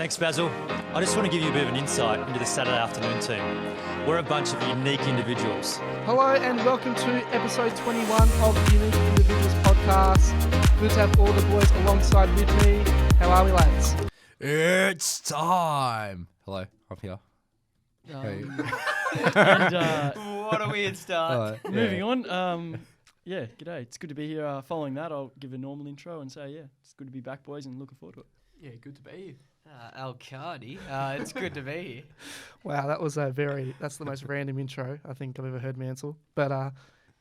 Thanks, Basil. I just want to give you a bit of an insight into the Saturday afternoon team. We're a bunch of unique individuals. Hello and welcome to episode 21 of the Unique Individuals podcast. Good to have all the boys alongside with me. How are we, lads? It's time. Hello, I'm here. What a weird start. Moving on. G'day. It's good to be here. Following that, I'll give a normal intro and say, it's good to be back, boys, and looking forward to it. Yeah, good to be here. Al Cardi, it's good to be here. Wow, that's the most random intro I think I've ever heard, Mansell. But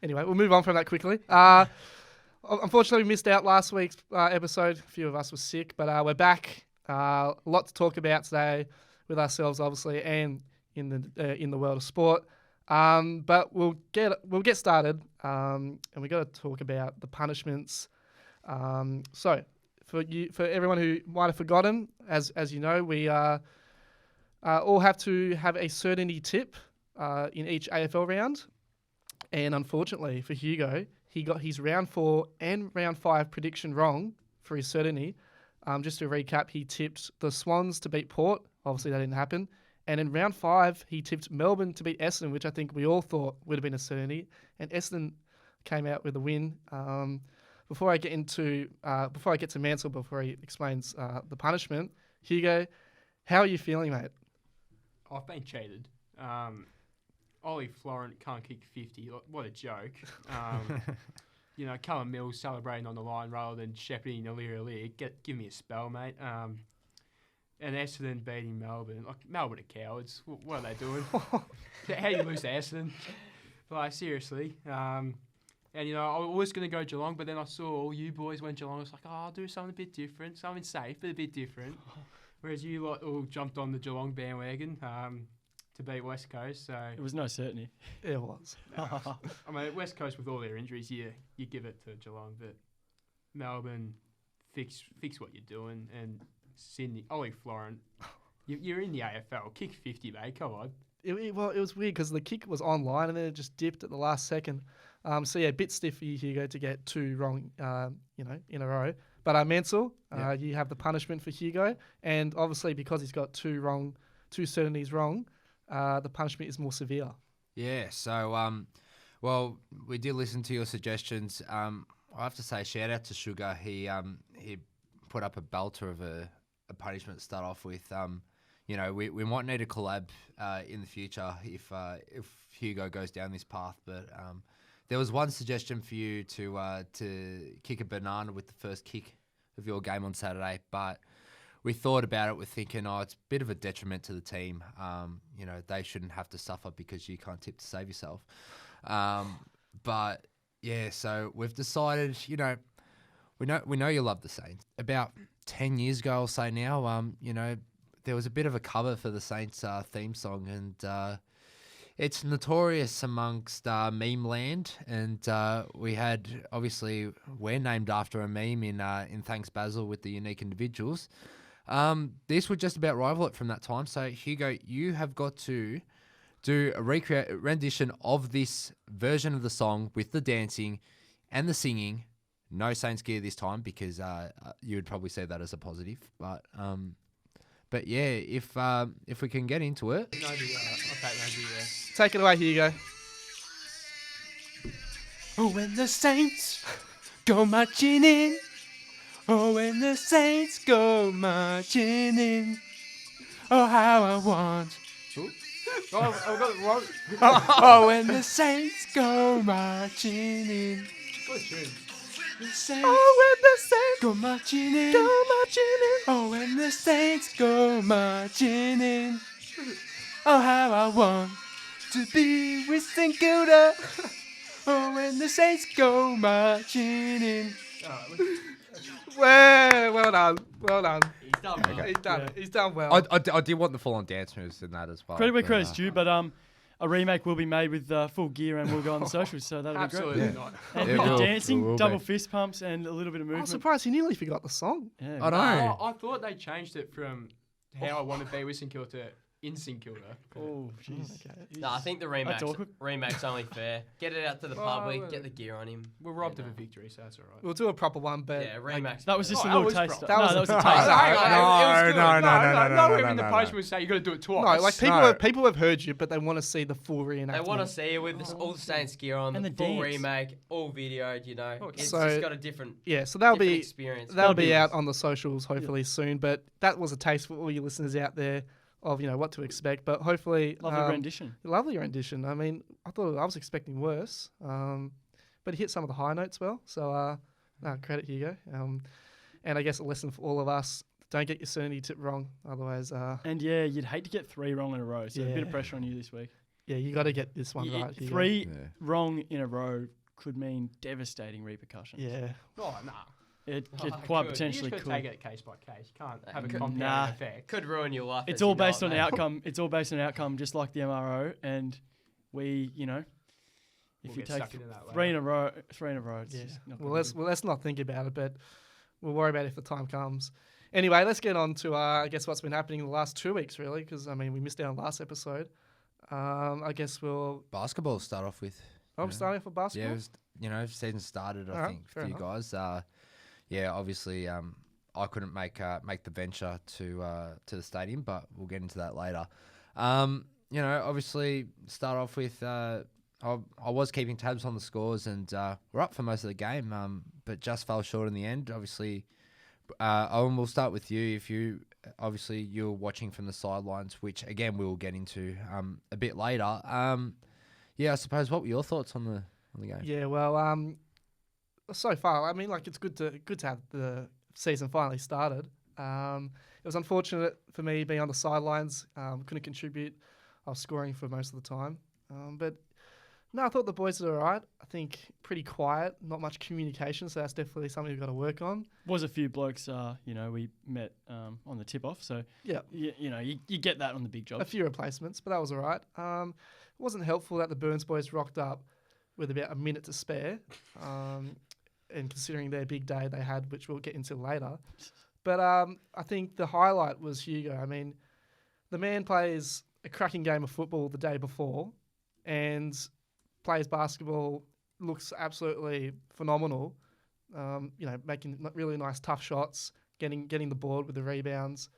anyway, we'll move on from that quickly. Unfortunately, we missed out last week's episode. A few of us were sick, but we're back. A lot to talk about today with ourselves, obviously, and in the world of sport. But we'll get started, and we got to talk about the punishments. So for everyone who might have forgotten, as you know, we all have to have a certainty tip in each AFL round, and unfortunately for Hugo, he got his round 4 and round 5 prediction wrong for his certainty. Just to recap, he tipped the Swans to beat Port. Obviously, that didn't happen. And in round 5, he tipped Melbourne to beat Essendon, which I think we all thought would have been a certainty. And Essendon came out with a win. Before I get to Mansell, before he explains the punishment, Hugo, how are you feeling, mate? I've been cheated. Ollie Florent can't kick 50. What a joke. Cullen Mills celebrating on the line rather than shepherding Illyria. Give me a spell, mate. And Essendon beating Melbourne. Melbourne are cowards. What are they doing? How do you lose to Essendon? Seriously. And, I was going to go Geelong, but then I saw all you boys went Geelong. I was like, I'll do something a bit different, something safe, but a bit different. Whereas you lot all jumped on the Geelong bandwagon to beat West Coast. So It was no certainty. It was. I mean, West Coast with all their injuries, you give it to Geelong, but Melbourne, fix what you're doing, and Sydney, Ollie Florent, you're in the AFL. Kick 50, mate. Come on. It was weird because the kick was online and then it just dipped at the last second. A bit stiff for you, Hugo, to get 2 wrong, in a row. But Mansell, you have the punishment for Hugo, and obviously because he's got 2 certainties wrong, the punishment is more severe. Yeah. So, we did listen to your suggestions. I have to say, shout out to Sugar. He put up a belter of a punishment to start off with. We might need a collab in the future if Hugo goes down this path. But there was one suggestion for you to kick a banana with the first kick of your game on Saturday. But we thought about it. We're thinking, it's a bit of a detriment to the team. They shouldn't have to suffer because you can't tip to save yourself. So we've decided, we know you love the Saints. About 10 years ago, I'll say now, there was a bit of a cover for the Saints theme song, and it's notorious amongst meme land. And we're named after a meme in Thanks Basil with the Unique Individuals. This would just about rival it from that time. So Hugo, you have got to do a rendition of this version of the song with the dancing and the singing. No Saints gear this time because you would probably say that as a positive. But if we can get into it. Take it away, Hugo. Oh, when the Saints go marching in. Oh, when the Saints go marching in. Oh, how I want. Oh, I got it wrong. Oh, when the Saints go marching in. Good tune. The Saints when the Saints go marching in. Oh, when the Saints go marching in. Oh, how I want to be with St. Kilda. Oh, when the Saints go marching in. Well done. He's done well. Okay. He's done well. I did want the full-on dance moves in that as well. Credit where credit's due, but a remake will be made with full gear and we'll go on the socials, so that'll be great. Absolutely not. And with the dancing, double fist pumps, and a little bit of I'm movement. surprised he nearly forgot the song. Yeah. I know. I thought they changed it from how I want to be with St Kilda to in St Kilda. Oh, jeez. Okay. No, I think the That's awkward. remake's only fair. Get it out to the public, get the gear on him. We're robbed Yeah, of no. a victory, so that's all right. We'll do a proper one, but Yeah, remake's That was just Oh, a that little was taster. proper. No, that was a No, taster. Hang on, it was good. no, Nowhere in the post we say you got to do it twice. no, like people have heard you, but they want to see the full reenactment. They want to see it with all the Saints gear on, And the the full dance. remake, all videoed, you know. Okay. It's So- just got a different, Yeah, so that'll different be experience. that'll be be out nice. on the socials hopefully soon. But that was a taste for all you listeners out there of what to expect. But hopefully, Lovely rendition. lovely rendition. I mean, I was expecting worse, but he hit some of the high notes well. So credit Hugo. And I guess a lesson for all of us: don't get your certainty tip wrong. Otherwise, And yeah, you'd hate to get 3 wrong in a row. So a bit of Yeah. pressure on you this week. yeah, you got to get this one Yeah, right. Hugo. 3 Yeah. wrong in a row could mean devastating repercussions. Yeah. Oh, nah. It Oh, quite good. potentially You just could. got to take it case by case. You can't have a could- compounding Nah. effect. Could ruin your life. It's as all you know based it, on mate. outcome. It's all based on outcome, just like the MRO. And we, if We'll you get take stuck into that 3 in later. a row, it's Yeah. just not Well, gonna let's not think about it, but we'll worry about it if the time comes. Anyway, let's get on to I guess what's been happening in the last 2 weeks, really, because I mean we missed out on last episode. I guess we'll. Basketball to start off with. I'm starting for basketball. Yeah, it was, season started. I Alright, think fair for you guys. Obviously, I couldn't make the venture to the stadium, but we'll get into that later. Obviously, start off with. I was keeping tabs on the scores, and we're up for most of the game, but just fell short in the end. Obviously, Owen, we'll start with you. If you obviously you're watching from the sidelines, which again we will get into a bit later. I suppose what were your thoughts on the game? Yeah, well, so far, I mean, like it's good to have the season finally started. It was unfortunate for me being on the sidelines, couldn't contribute. I was scoring for most of the time, but no, I thought the boys did all right. I think pretty quiet, not much communication, so that's definitely something we've got to work on. Was a few blokes, we met on the tip-off. So, Yeah. you get that on the big A jobs. few replacements, but that was all right. It wasn't helpful that the Burns boys rocked up with about a minute to spare, and considering their big day they had, which we'll get into later. But I think the highlight was Hugo. I mean, the man plays a cracking game of football the day before and plays basketball, looks absolutely phenomenal, making really nice tough shots, getting the board with the rebounds.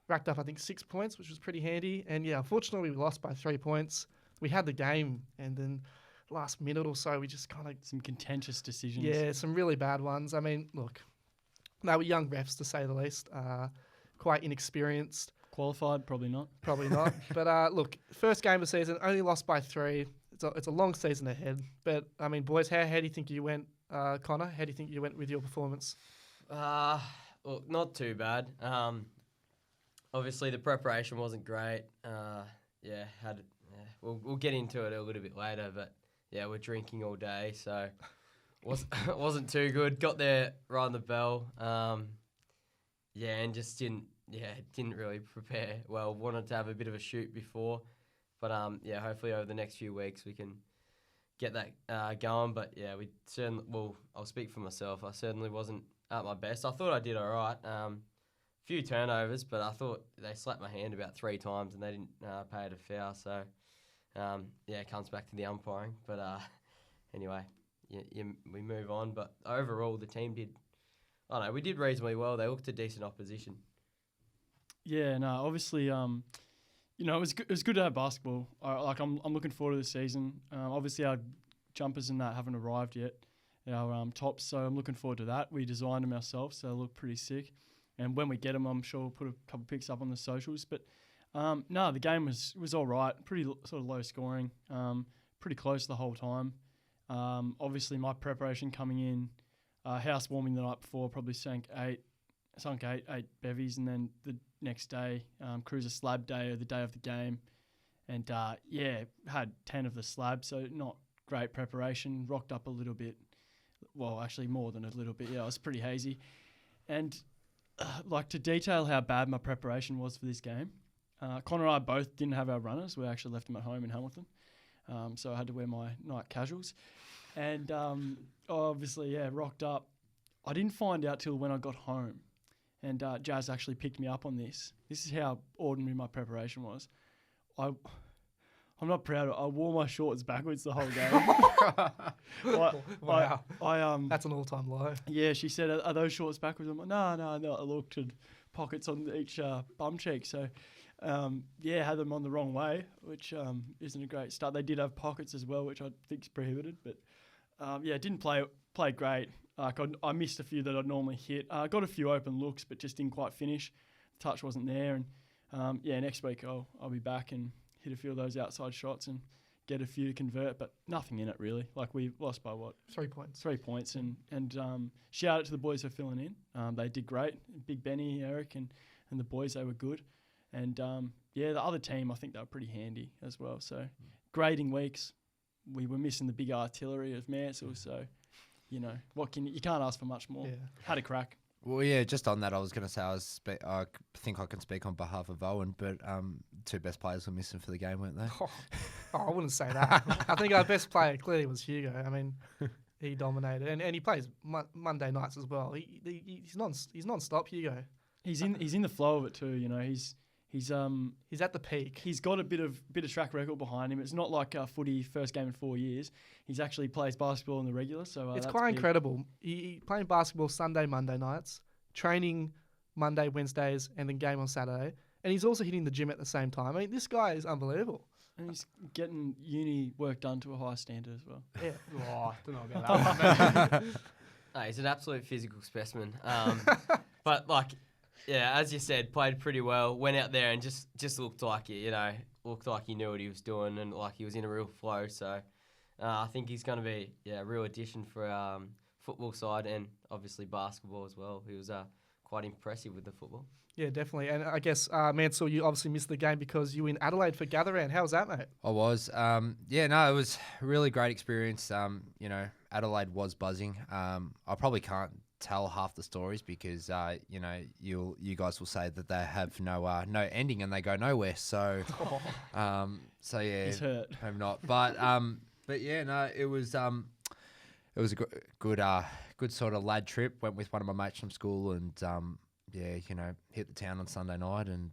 Racked up, I think, 6 points, which was pretty handy. And, yeah, unfortunately, we lost by 3 points. We had the game, and then last minute or so, we just kind of... Some contentious decisions. Yeah, some really bad ones. I mean, look, they were young refs, to say the least. Quite inexperienced. Qualified, probably not. Probably not. But, look, first game of the season, only lost by 3. It's a long season ahead. But, I mean, boys, how do you think you went, Connor? How do you think you went with your performance? Well, not too bad. Obviously, the preparation wasn't great. We'll get into it a little bit later, but yeah, we're drinking all day, so wasn't too good. Got there right on the bell, and just didn't really prepare well. Wanted to have a bit of a shoot before, but hopefully over the next few weeks we can get that going. But yeah, I'll speak for myself. I certainly wasn't at my best. I thought I did all right. Few turnovers, but I thought they slapped my hand about 3 times and they didn't pay it a foul. So, it comes back to the umpiring. But anyway, we move on. But overall, the team we did reasonably well. They looked a decent opposition. Yeah, no, obviously, it was good to have basketball. I'm looking forward to the season. Obviously, our jumpers and that haven't arrived yet, our tops, so I'm looking forward to that. We designed them ourselves, so they look pretty sick. And when we get them, I'm sure we'll put a couple pics up on the socials. But the game was all right. Pretty sort of low scoring. Pretty close the whole time. Obviously, my preparation coming in, housewarming the night before, probably sunk eight bevies, and then the next day, cruiser slab day, or the day of the game, and had 10 of the slab. So not great preparation. Rocked up a little bit. Well, actually more than a little bit. Yeah, I was pretty hazy, and. To detail how bad my preparation was for this game, Connor and I both didn't have our runners. We actually left them at home in Hamilton, so I had to wear my night casuals. And obviously, rocked up. I didn't find out till when I got home, and Jazz actually picked me up on this. This is how ordinary my preparation was. I'm not proud of it. I wore my shorts backwards the whole game. Wow. I That's an all-time low. Yeah, she said, are those shorts backwards? I'm like, no. I looked at pockets on each bum cheek. So, had them on the wrong way, which isn't a great start. They did have pockets as well, which I think is prohibited. But, didn't play great. Like I missed a few that I'd normally hit. I got a few open looks, but just didn't quite finish. The touch wasn't there. And, next week I'll be back and hit a few of those outside shots and get a few to convert, but nothing in it really. Like we lost by what? 3 points. 3 points, and shout out to the boys for filling in. They did great. Big Benny, Eric, and the boys, they were good. And the other team, I think they were pretty handy as well. So grading weeks, we were missing the big artillery of Mansell. So you can't ask for much more. Yeah. Had a crack. Well, yeah, just on that, I was going to say I think I can speak on behalf of Owen, but two best players were missing for the game, weren't they? I wouldn't say that. I think our best player clearly was Hugo. I mean, he dominated, and he plays Monday nights as well. He's non-stop, Hugo. He's in the flow of it too. He's at the peak. He's got a bit of track record behind him. It's not like Footy first game in 4 years. He's actually plays basketball in the regular, so it's that's quite big. incredible. He playing basketball Sunday, Monday nights, training Monday, Wednesdays, and then game on Saturday. And he's also hitting the gym at the same time. I mean, this guy is unbelievable. And he's getting uni work done to a high standard as well. Yeah. Oh, don't know about that one. No, he's an absolute physical specimen. But as you said, played pretty well. Went out there and just looked like looked like he knew what he was doing and like he was in a real flow. So I think he's going to be a real addition for football side and obviously basketball as well. He was quite impressive with the football. Yeah, definitely. And I guess, Mansell, you obviously missed the game because you were in Adelaide for Gather Round. How was that, mate? I was. It was a really great experience. Adelaide was buzzing. I probably can't tell half the stories because, you guys will say that they have no ending and they go nowhere. So, He's hurt. I'm not. But it was a good sort of lad trip. Went with one of my mates from school and, hit the town on Sunday night and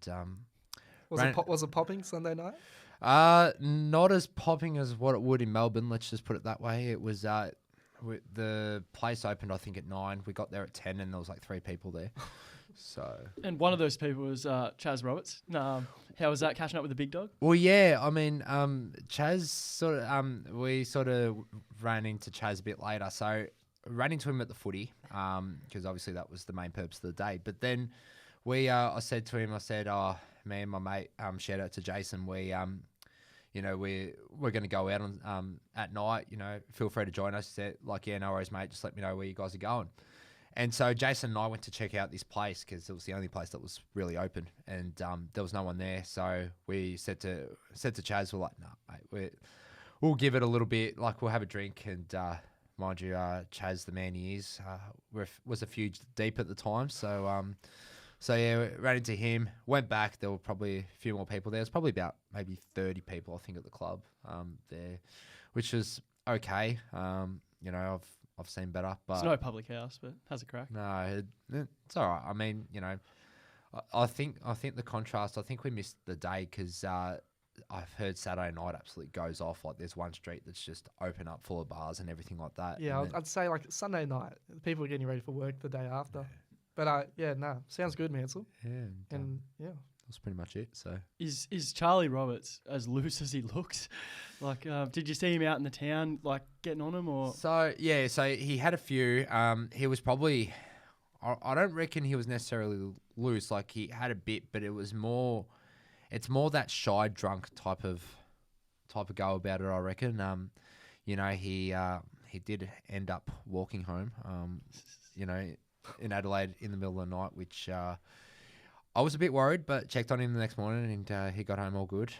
Was it popping Sunday night? not as popping as what it would in Melbourne. Let's just put it that way. It was the place opened I think at 9. We got there at 10, and there was like 3 people there. So And one of those people was Chaz Roberts. How was that catching up with the big dog? well, yeah. I mean, Chaz we sort of ran into Chaz a bit later. So ran into him at the footy because obviously that was the main purpose of the day. But then I said to him, me and my mate, shout out to Jason, we're going to go out on at night, feel free to join us. He said, no worries, mate, just let me know where you guys are going. And so Jason and I went to check out this place because it was the only place that was really open, and there was no one there. So we said to Chaz, we're like, nah, mate, we'll give it a little bit, we'll have a drink. And mind you, Chaz, the man he is, was a few deep at the time. So we ran into him, went back. There were probably a few more people there. There's probably about maybe 30 people, I think, at the club there, which was okay. I've seen better, but It's no public house, but has a crack. no, it's all right. I mean, I think the contrast. I think we missed the day because I've heard Saturday night absolutely goes off. Like there's one street that's just open up, full of bars and everything like that. Yeah, And I'd say Sunday night, people are getting ready for work the day after. But sounds good, Mansell. and that's pretty much it. So Is Charlie Roberts as loose as he looks? Did you see him out in the town, getting on him, or? So he had a few. He was probably, I don't reckon he was necessarily loose. Like he had a bit, but it was more. It's more that shy drunk type of go about it. I reckon. He did end up walking home. In Adelaide in the middle of the night, which I was a bit worried, but checked on him the next morning and he got home all good.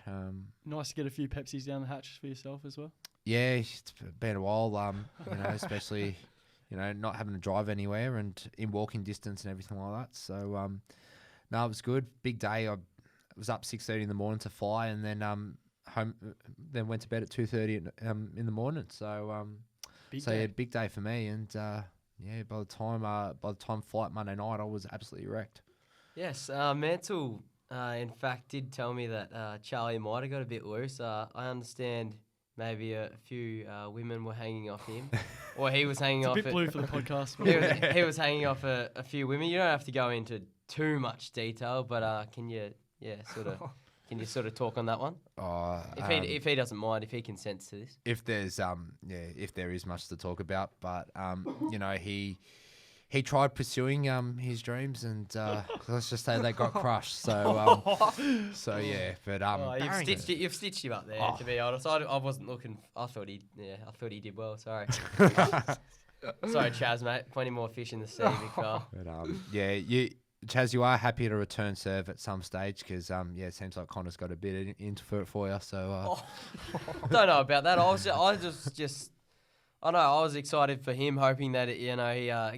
Nice to get a few Pepsis down the hatch for yourself as well. Yeah, it's been a while, especially, not having to drive anywhere and in walking distance and everything like that. So, no, it was good. Big day. I was up 6:30 in the morning to fly and then then went to bed at 2:30 in the morning. So, big day for me. And, by the time flight Monday night, I was absolutely wrecked. Yes, Mansell in fact, did tell me that Charlie might have got a bit loose. I understand maybe a few women were hanging off him, or he was hanging It's a off. bit blue for the podcast. He was hanging off a few women. You don't have to go into too much detail, but can you sort of talk on that one? If he doesn't mind, if he consents to this. If there's if there is much to talk about, but he tried pursuing his dreams, and let's just say they got crushed. So yeah, but you've stitched him up there. To be honest, I wasn't looking. I thought he did well. Sorry, sorry, Chaz, mate. Plenty more fish in the sea, big fella. But Chaz, you are happy to return serve at some stage because it seems like Connor's got a bit into it for you. So don't know about that. I was excited for him, hoping that he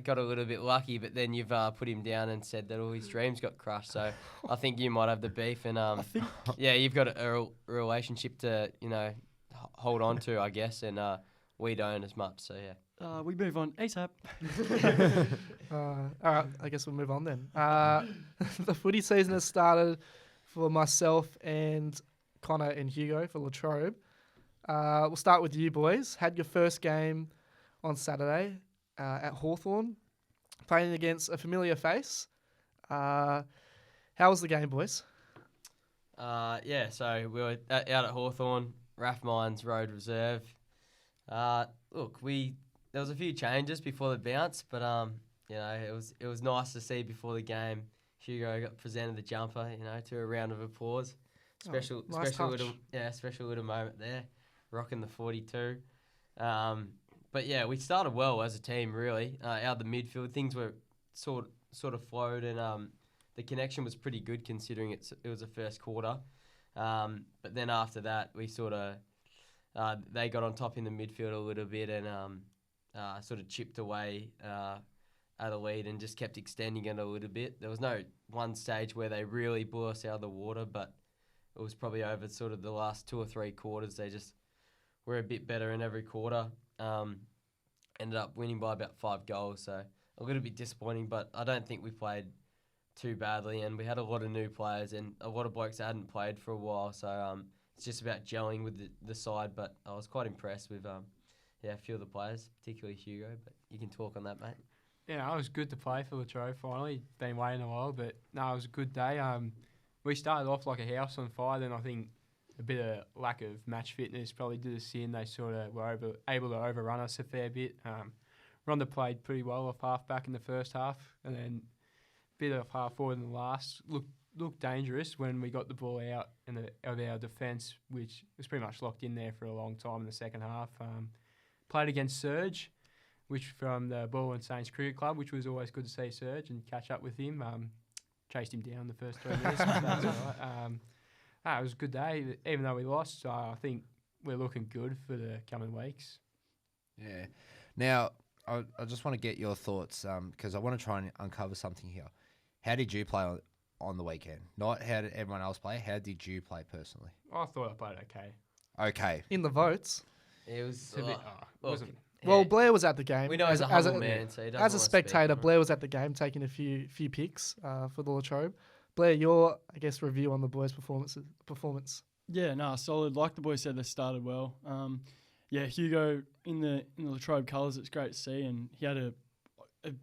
got a little bit lucky. But then you've put him down and said that all his dreams got crushed. So I think you might have the beef, and you've got a relationship to hold on to, I guess, and we don't as much. So yeah. We move on ASAP. All right, I guess we'll move on then. The footy season has started for myself and Connor and Hugo for Latrobe. We'll start with you boys. Had your first game on Saturday at Hawthorn, playing against a familiar face. How was the game, boys? So we were out at Hawthorn, Rathmines Road Reserve. There was a few changes before the bounce, but it was nice to see before the game. Hugo got presented the jumper, to a round of applause. Special little moment there, rocking the 42. But yeah, we started well as a team. Really, out of the midfield, things were sort of flowed, and the connection was pretty good considering it was the first quarter. But then after that, we they got on top in the midfield a little bit, and sort of chipped away Adelaide and just kept extending it a little bit. There was no one stage where they really blew us out of the water, but it was probably over sort of the last 2 or 3 quarters. They just were a bit better in every quarter. Ended up winning by about 5 goals, so a little bit disappointing, but I don't think we played too badly, and we had a lot of new players and a lot of blokes that hadn't played for a while, so it's just about gelling with the side, but I was quite impressed with a few of the players, particularly Hugo, but you can talk on that, mate. Yeah, it was good to play for Latrobe finally. Been waiting a while, but no, it was a good day. We started off like a house on fire, then I think a bit of lack of match fitness probably did us in. They sort of were able to overrun us a fair bit. Rhonda played pretty well off half back in the first half, and then a bit of half forward in the last. Looked dangerous when we got the ball out of our defence, which was pretty much locked in there for a long time in the second half. Played against Serge, which from the Ball and Saints Cricket Club, which was always good to see Serge and catch up with him. Chased him down the first 3 minutes. But that's all right. It was a good day, even though we lost. So I think we're looking good for the coming weeks. Yeah. Now, I just want to get your thoughts because I want to try and uncover something here. How did you play on the weekend? Not how did everyone else play. How did you play personally? I thought I played okay. Okay. In the votes. It was It's a bit. Wasn't. Well, Blair was at the game. We know he's a humble man, so he doesn't as a wanna spectator, speak. Blair was at the game taking a few picks for the Latrobe. Blair, your review on the boys' performance. Yeah, no, solid. Like the boys said, they started well. Hugo in the Latrobe colours, it's great to see, and he had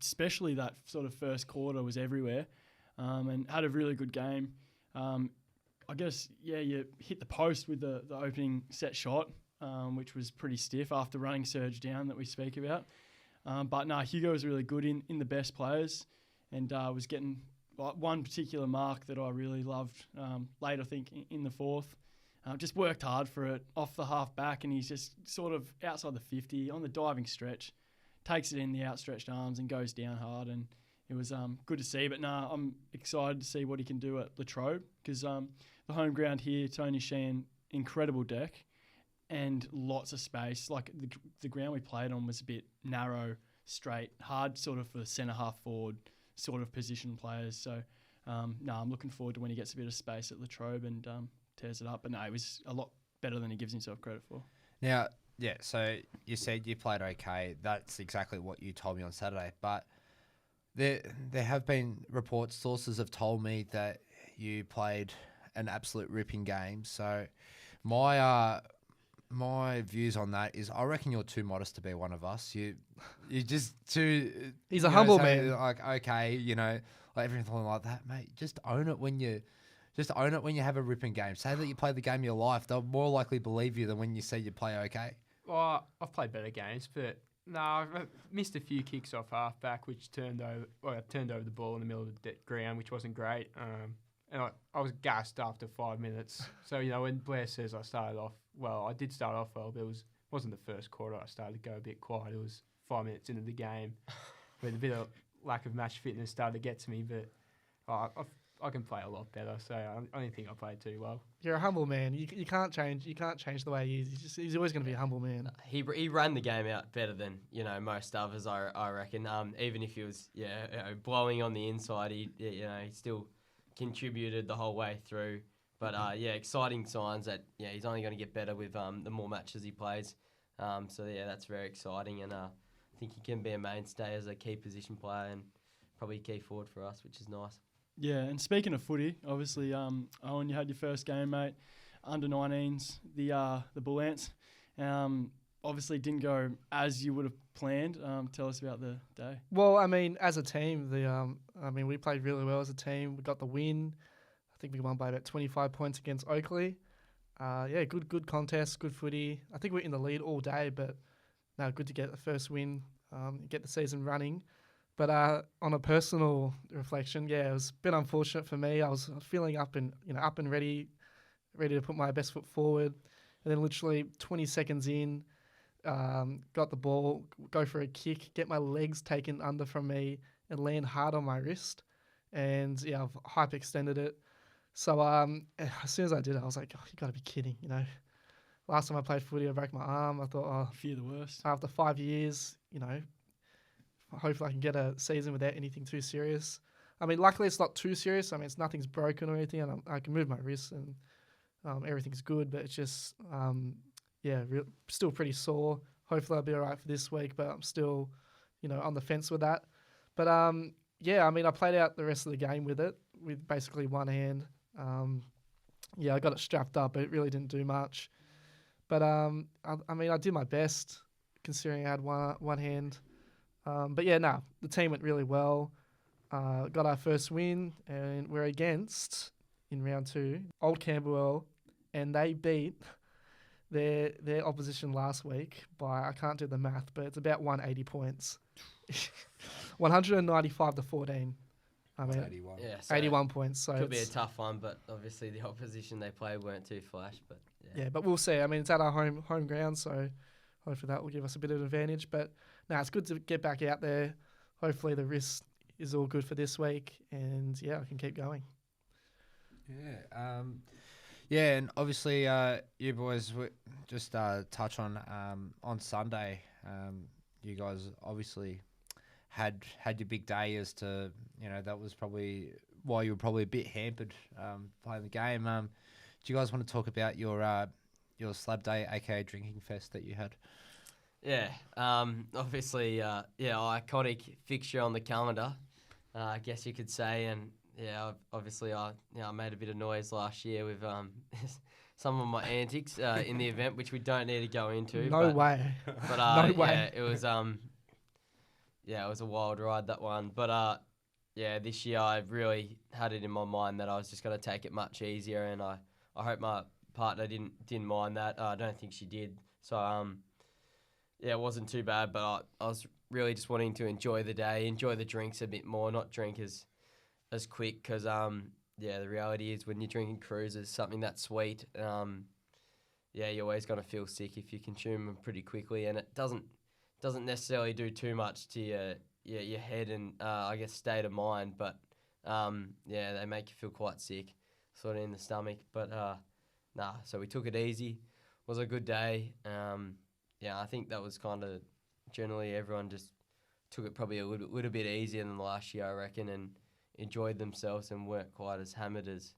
especially that sort of first quarter was everywhere, and had a really good game. I guess you hit the post with the opening set shot, which was pretty stiff after running Serge down that we speak about. But no, Hugo was really good in the best players, and was getting one particular mark that I really loved late, I think, in the fourth. Just worked hard for it off the half back, and he's just sort of outside the 50 on the diving stretch, takes it in the outstretched arms and goes down hard, and it was good to see. But I'm excited to see what he can do at Latrobe because the home ground here, Tony Sheehan, incredible deck and lots of space. Like the ground we played on was a bit narrow, straight, hard sort of for the centre half forward sort of position players. So I'm looking forward to when he gets a bit of space at Latrobe and tears it up. But no, it was a lot better than he gives himself credit for. Now, yeah, so you said you played okay. That's exactly what you told me on Saturday. But there have been reports, sources have told me that you played an absolute ripping game. So my views on that is I reckon you're too modest to be one of us. You're just too. He's a humble man. Like, okay, like everything like that, mate. Just own it when you have a ripping game. Say that you played the game of your life. They'll more likely believe you than when you say you play okay. Well, I've played better games, but no, I've missed a few kicks off halfback, which turned over the ball in the middle of the ground, which wasn't great. And I was gassed after 5 minutes. So, when Blair says I started off well, I did start off well, but it wasn't the first quarter. I started to go a bit quiet. It was 5 minutes into the game, with a bit of lack of match fitness started to get to me. But I can play a lot better, so I don't think I played too well. You're a humble man. You can't change the way he is. He's always going to be a humble man. He ran the game out better than most others. I reckon. Even if he was blowing on the inside, he still contributed the whole way through. But exciting signs that he's only going to get better with the more matches he plays. That's very exciting, and I think he can be a mainstay as a key position player and probably key forward for us, which is nice. Yeah, and speaking of footy, obviously, Owen, you had your first game, mate, under 19s, the Bull Ants. Obviously didn't go as you would have planned. Tell us about the day. Well, I mean, as a team, we played really well as a team. We got the win. I think we won by about 25 points against Oakley. Good contest, good footy. I think we're in the lead all day, but no, good to get the first win, get the season running. But on a personal reflection, it was a bit unfortunate for me. I was feeling up and ready to put my best foot forward, and then literally 20 seconds in, got the ball, go for a kick, get my legs taken under from me, and land hard on my wrist, and I've hyperextended it. So as soon as I did it, I was like, oh, you got to be kidding, Last time I played footy, I broke my arm. I thought, fear the worst. After 5 years, hopefully I can get a season without anything too serious. I mean, luckily it's not too serious. I mean, nothing's broken or anything, and I can move my wrist and everything's good. But it's just, still pretty sore. Hopefully I'll be all right for this week, but I'm still, on the fence with that. But I played out the rest of the game with it, with basically one hand. I got it strapped up, but it really didn't do much. But I did my best considering I had one hand. The team went really well. Got our first win, and we're against, in round 2, Old Camberwell, and they beat their opposition last week by, I can't do the math, but it's about 180 points. 195 to 14. 81. Yeah, so 81 points. So could be a tough one, but obviously the opposition they played weren't too flash. But but we'll see. I mean, it's at our home ground, so hopefully that will give us a bit of an advantage. But no, it's good to get back out there. Hopefully the wrist is all good for this week, and I can keep going. And obviously you boys just touch on Sunday. You guys obviously had your big day as to that was probably why you were probably a bit hampered playing the game. Do you guys want to talk about your Slab Day, aka drinking fest that you had? Yeah, obviously, iconic fixture on the calendar, I guess you could say, and obviously I made a bit of noise last year with some of my antics in the event, which we don't need to go into. No way. But No way. it was it was a wild ride, that one. But this year I really had it in my mind that I was just going to take it much easier, and I hope my partner didn't mind that. I don't think she did. So it wasn't too bad, but I was really just wanting to enjoy the day, enjoy the drinks a bit more, not drink as quick, because the reality is when you're drinking cruises, something that sweet, you're always going to feel sick if you consume them pretty quickly, and it doesn't necessarily do too much to your head and I guess state of mind, but they make you feel quite sick, sort of in the stomach. But so we took it easy. It was a good day. I think that was kind of generally everyone just took it probably a little bit easier than last year, I reckon, and enjoyed themselves and weren't quite as hammered as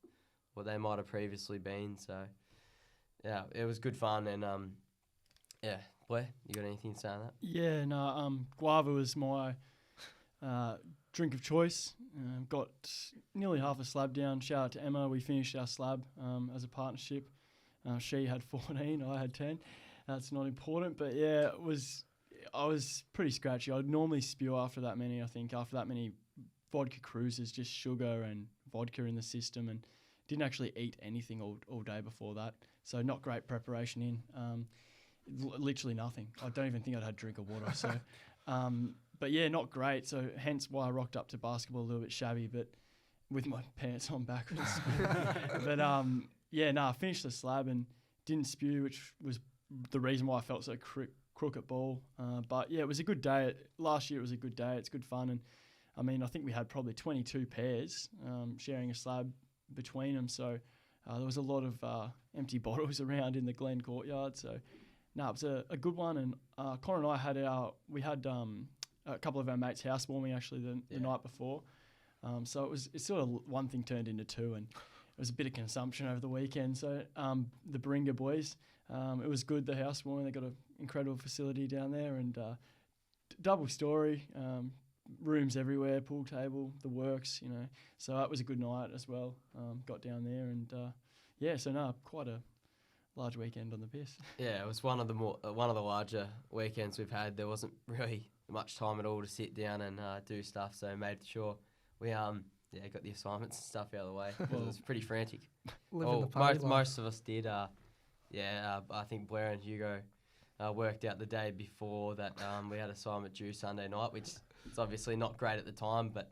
what they might have previously been. So it was good fun, and Blair, you got anything to say on that? Yeah, no, Guava was my drink of choice. Got nearly half a slab down. Shout out to Emma. We finished our slab as a partnership. She had 14, I had 10. That's not important, but yeah, I was pretty scratchy. I'd normally spew after that many, I think, after that many vodka cruises, just sugar and vodka in the system, and didn't actually eat anything all day before that. So not great preparation in. Literally nothing. I don't even think I'd had a drink of water. So, but yeah, not great. So hence why I rocked up to basketball a little bit shabby, but with my pants on backwards. But I finished the slab and didn't spew, which was the reason why I felt so crook at ball. But yeah, it was a good day. Last year it was a good day. It's good fun. And I mean, I think we had probably 22 pairs sharing a slab between them. So there was a lot of empty bottles around in the Glen courtyard. So no, it was a good one. And Connor and I had we had a couple of our mates housewarming actually the night before. So it's sort of one thing turned into two, and it was a bit of consumption over the weekend. So the Baringa boys, it was good, the housewarming. They got an incredible facility down there, and double story, rooms everywhere, pool table, the works, you know. So that was a good night as well. Got down there and quite a large weekend on the piss. Yeah, it was one of the larger weekends we've had. There wasn't really much time at all to sit down and do stuff, so made sure we got the assignments and stuff out of the way. It was pretty frantic. Most of us did. I think Blair and Hugo worked out the day before that we had assignment due Sunday night, which is obviously not great at the time, but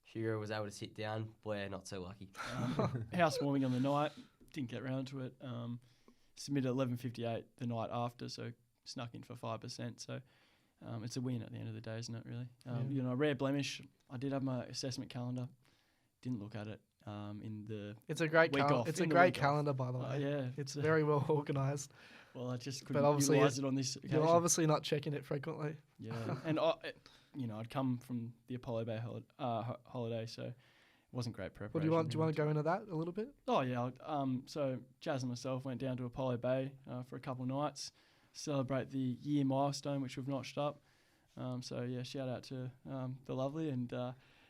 Hugo was able to sit down. Blair, not so lucky. Housewarming on the night, didn't get round to it. Submitted at 11:58 the night after, so snuck in for 5%. So it's a win at the end of the day, isn't it, really? You know, rare blemish. I did have my assessment calendar. Didn't look at it in the It's a great week off. It's a great calendar, by the way. Yeah. It's very well organised. Well, I just But couldn't obviously utilise it on this occasion. You're obviously not checking it frequently. Yeah. And, I'd come from the Apollo Bay holiday, so it wasn't great preparation. Well, do you want to go into that a little bit? Oh, yeah. So Jazz and myself went down to Apollo Bay for a couple of nights, celebrate the year milestone, which we've notched up. Shout out to the lovely. And,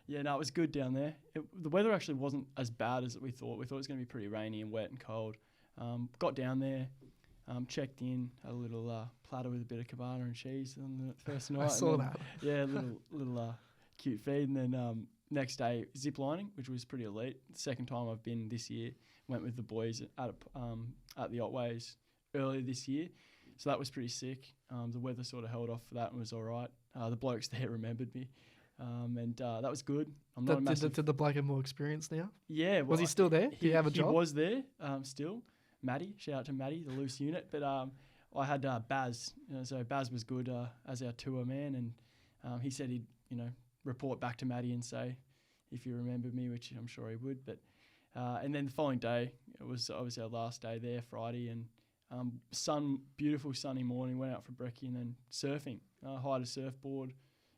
it was good down there. The weather actually wasn't as bad as we thought. We thought it was going to be pretty rainy and wet and cold. Got down there, checked in, had a little platter with a bit of cabana and cheese on the first night. I saw that. Yeah, little cute feed. And then next day, zip lining, which was pretty elite. The second time I've been this year. Went with the boys at the Otways earlier this year. So that was pretty sick. The weather sort of held off for that and was all right. The blokes there remembered me. That was good. Did the bloke have more experience now? Yeah. Was he still there? Did he have a job? He was there still. Maddie, shout out to Maddie, the loose unit. But I had Baz. So Baz was good as our tour man. And he said he'd, report back to Maddie and say if you remembered me, which I'm sure he would. But and then the following day, it was obviously our last day there, Friday. And beautiful sunny morning, went out for brekkie and then surfing. Hired a surfboard.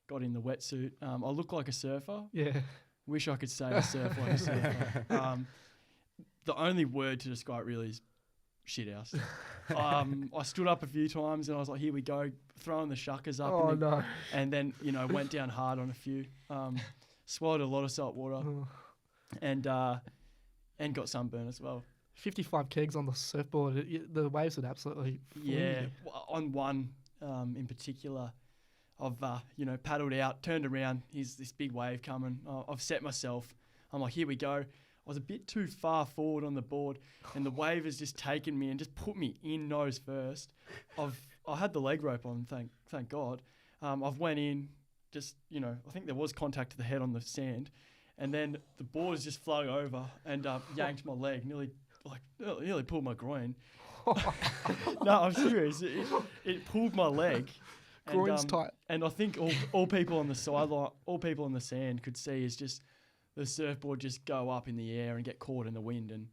Got in the wetsuit. I look like a surfer. Yeah. Wish I could say I surf like a surfer. The only word to describe it really is shit house. I stood up a few times and I was like, here we go, throwing the shuckers up. Oh, no. And then, went down hard on a few. Swallowed a lot of salt water and got sunburn as well. 55 kegs on the surfboard. The waves would absolutely yeah. On one in particular, I've paddled out, turned around. Here's this big wave coming. I've set myself. I'm like, here we go. I was a bit too far forward on the board, and the wave has just taken me and just put me in nose first. I had the leg rope on, thank God. I've went in, just I think there was contact to the head on the sand, and then the board is just flowing over and yanked my leg, nearly pulled my groin. No, I'm serious. It pulled my leg. Groin's tight. And I think all people on the sideline, all people on the sand could see is just the surfboard just go up in the air and get caught in the wind. And,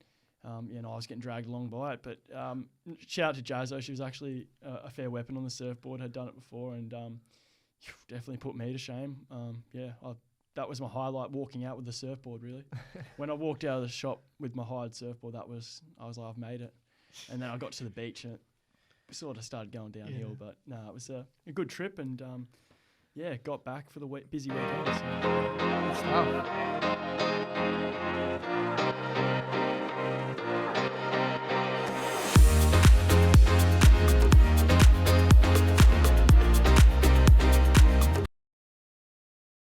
I was getting dragged along by it. But shout out to Jazzo. She was actually a fair weapon on the surfboard, had done it before, and definitely put me to shame. That was my highlight, walking out with the surfboard, really. When I walked out of the shop with my hired surfboard, I was like, I've made it. And then I got to the beach and it sort of started going downhill. Yeah. But no, it was a good trip. And got back for the busy weekend. So. Good stuff.